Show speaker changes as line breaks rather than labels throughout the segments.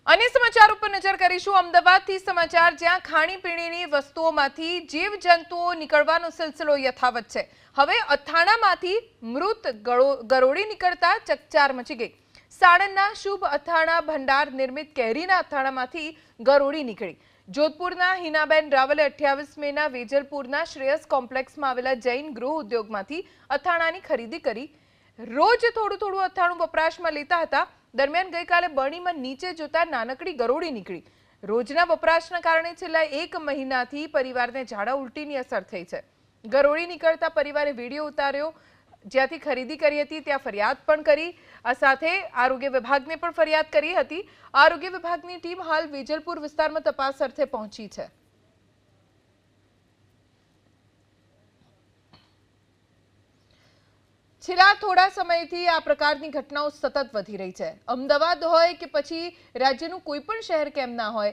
अन्य समाचार पर नजर करीशुं। अमदावादथी समाचार, ज्यां खाણીपीણીની વસ્તુઓમાંથી જીવજંતુઓ નીકળવાનો સિલસિલો યથાવત છે। હવે અથાણામાંથી મૃત ગરોળી નીકળતા ચકચાર મચી ગઈ। સાણંદના શુભ અથાણા ભંડાર નિર્મિત કેરીના અથાણામાંથી ગરોળી નીકળી। જોધપુરના હિનાબેન રાવલે 28 મેના વેજલપુરના શ્રેયસ કોમ્પ્લેક્સમાં આવેલા જૈન ગૃહ ઉદ્યોગમાંથી અથાણાની ખરીદી કરી રોજ થોડું થોડું અથાણું વપરાશમાં લેતા હતા। दरमियान गईकाले बरણીમાં નીચે જોતા નાનકડી ગરોળી નીકળી। રોજના વપરાશના કારણે છેલ્લા 1 મહિનાથી પરિવારને ઝાડા ઉલટીની અસર થઈ છે। ગરોળી નીકળતા પરિવારે વિડિયો ઉતાર્યો, જ્યાંથી ખરીદી કરી હતી ત્યાં ફરિયાદ પણ કરી। આ સાથે આરોગ્ય વિભાગને પણ ફરિયાદ કરી હતી। આરોગ્ય વિભાગની ટીમ હાલ વેજલપુર વિસ્તારમાં તપાસ અર્થે પહોંચી છે। છેલ્લા થોડા સમયથી આ પ્રકારની ઘટનાઓ સતત વધી રહી છે। અમદાવાદ હોય કે પછી રાજ્યનું કોઈ પણ શહેર કેમ ના હોય,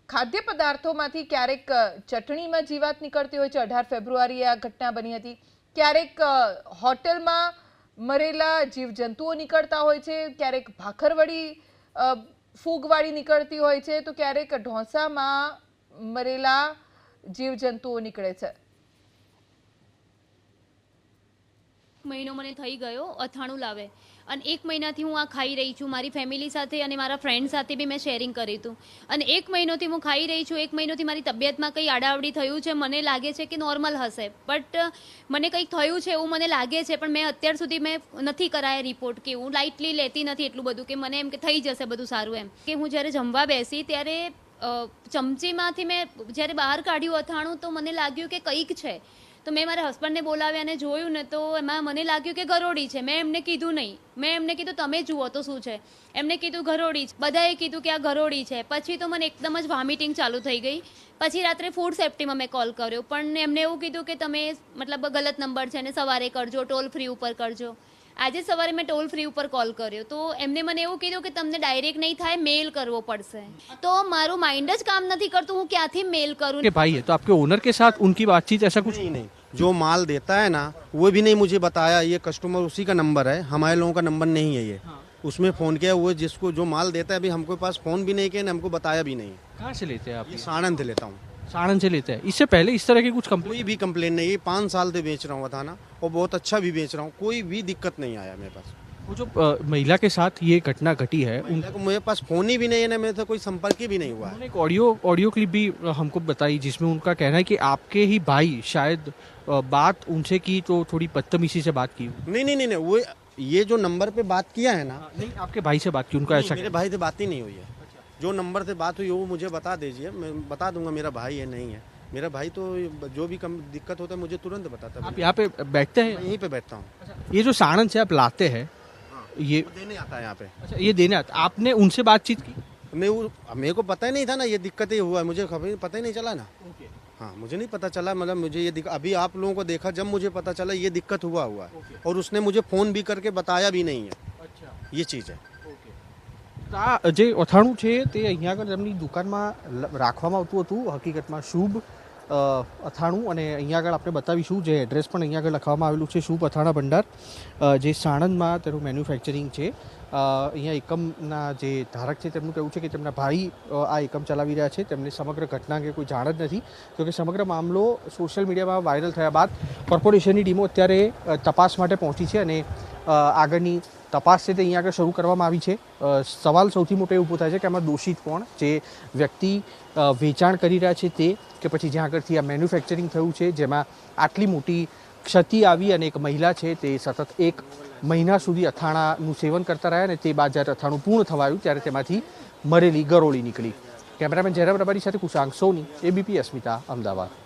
ખાદ્ય પદાર્થોમાંથી ક્યારેક ચટણીમાં જીવાત નીકળતી હોય છે। 18 ફેબ્રુઆરીએ આ ઘટના બની હતી। ક્યારેક હોટેલમાં મરેલા જીવજંતુઓ નીકળતા હોય છે, ક્યારેક ભાખરવડી ફૂગવાળી નીકળતી હોય છે, તો ક્યારેક ઢોસામાં મરેલા જીવજંતુઓ નીકળે છે।
મહિનો મને થઈ ગયો અથાણું લાવે અને 1 મહિનાથી હું આ ખાઈ રહી છું। મારી ફેમિલી સાથે અને મારા ફ્રેન્ડ સાથે બી મેં શેરિંગ કરી હતું અને 1 મહિનોથી હું ખાઈ રહી છું। 1 મહિનોથી મારી તબિયતમાં કંઈ આડાઅવડી થયું છે, મને લાગે છે કે નોર્મલ હશે, બટ મને કંઈક થયું છે એવું મને લાગે છે। પણ મેં અત્યાર સુધી મેં નથી કરાયા રિપોર્ટ, કે હું લાઇટલી લેતી નથી એટલું બધું, કે મને એમ કે થઈ જશે બધું સારું એમ। કે હું જ્યારે જમવા બેસી ત્યારે ચમચીમાંથી મેં જ્યારે બહાર કાઢ્યું અથાણું તો મને લાગ્યું કે કંઈક છે। તો મેં મારા હસબન્ડને બોલાવ્યા અને જોયું ને તો એમાં મને લાગ્યું કે ગરોળી છે। મેં એમને કીધું નહીં, મેં એમને કીધું તમે જુઓ તો શું છે। એમને કીધું ગરોળી છે, બધાએ કીધું કે આ ગરોળી છે। પછી તો મને એકદમ જ વોમિટિંગ ચાલુ થઈ ગઈ। પછી રાત્રે ફૂડ સેફ્ટીમાં મેં કોલ કર્યો, પણ એમને એવું કીધું કે તમે મતલબ ગલત નંબર છે ને સવારે કરજો, ટોલ ફ્રી ઉપર કરજો। આજે સવારે મેં ટોલ ફ્રી ઉપર કોલ કર્યો તો એમને મને એવું કીધું કે તમને ડાયરેક્ટ નહીં થાય, મેલ કરવો પડશે। તો મારું માઇન્ડ જ કામ નથી કરતું, હું ક્યાંથી મેલ કरूँ।
के भाई है तो आपके ओनर के साथ उनकी बातचीत ऐसा कुछ
नहीं, जो माल देता है ना वो भी नहीं मुझे बताया, ये कस्टमर उसी का नंबर है, हमारे लोगों का नंबर नहीं है ये। उसमें फ़ोन किया, वो जिसको जो माल देता है अभी हमको पास फ़ोन भी नहीं किया, हमको बताया भी नहीं।
कहाँ से लेते हैं आप?
ये साणंद से लेता हूँ।
साणंद से लेते हैं। इससे पहले इस तरह की कुछ कंप्लेन?
कोई भी कंप्लेन नहीं, ये 5 साल से बेच रहा हूँ था ना, और बहुत अच्छा भी बेच रहा हूँ, कोई भी दिक्कत नहीं आया मेरे पास।
वो जो महिला के साथ ये घटना घटी है
उनको मेरे पास फ़ोन ही भी नहीं है ना, मेरे से कोई संपर्क ही भी नहीं हुआ है।
उन्होंने एक ऑडियो क्लिप भी हमको बताई जिसमें उनका कहना है कि आपके ही भाई शायद बात उनसे की तो थोड़ी बदतमीजी से बात की।
नहीं, वो ये जो नंबर पे बात किया है ना,
नहीं आपके भाई से बात की, उनका ऐसा
मेरे भाई से बात ही नहीं हुई है। जो नंबर से बात हुई वो मुझे बता दीजिए, मैं बता दूंगा मेरा भाई है नहीं है। मेरा भाई तो जो भी कम दिक्कत होता है मुझे तुरंत बताता है।
आप यहाँ पे बैठते हैं?
यहीं पे बैठता हूँ।
ये जो साणंद से आप लाते हैं ये
देने आता है यहाँ पे।
अच्छा, ये देने आता, आपने उनसे बातचीत की?
मेरे को पता ही नहीं था ना ये दिक्कत ही हुआ है, मुझे खबर पता ही नहीं चला ना। हाँ, मुझे नहीं पता चला, मतलब मुझे ये अभी आप लोगों को देखा जब मुझे पता चला ये दिक्कत हुआ है, और उसने मुझे फ़ोन भी करके बताया भी नहीं है।
अच्छा,
ये चीज़ है।
આ જે અથાણું છે તે અહીંયા આગળ એમની દુકાનમાં રાખવામાં આવતું હતું, હકીકતમાં શુભ અથાણું, અને અહીંયા આગળ આપણે બતાવીશું જે એડ્રેસ પણ અહીંયા આગળ લખવામાં આવેલું છે, શુભ અથાણા ભંડાર, જે સાણંદમાં તેનું મેન્યુફેક્ચરિંગ છે। અહીંયા એકમના જે ધારક છે તેમનું કહેવું છે કે તેમના ભાઈ આ એકમ ચલાવી રહ્યા છે, તેમને સમગ્ર ઘટના અંગે કોઈ જાણ જ નથી, જોકે સમગ્ર મામલો સોશિયલ મીડિયામાં વાયરલ થયા બાદ કોર્પોરેશનની ટીમો અત્યારે તપાસ માટે પહોંચી છે અને આગળની તપાસ છે તે અહીંયા આગળ શરૂ કરવામાં આવી છે। સવાલ સૌથી મોટો એ ઊભો થાય છે કે આમાં દોષિત કોણ, જે વ્યક્તિ વેચાણ કરી રહ્યા છે તે, કે પછી જ્યાં આગળથી આ મેન્યુફેક્ચરિંગ થયું છે જેમાં આટલી મોટી ક્ષતિ આવી અને એક મહિલા છે તે સતત 1 મહિના સુધી અથાણાનું સેવન કરતા રહ્યા અને તે બાદ જ્યારે અથાણું પૂર્ણ થવાયું ત્યારે તેમાંથી મરેલી ગરોળી નીકળી। કેમેરામેન જયરામ રબારી સાથે કુશાંક સોની, ABP અસ્મિતા, અમદાવાદ।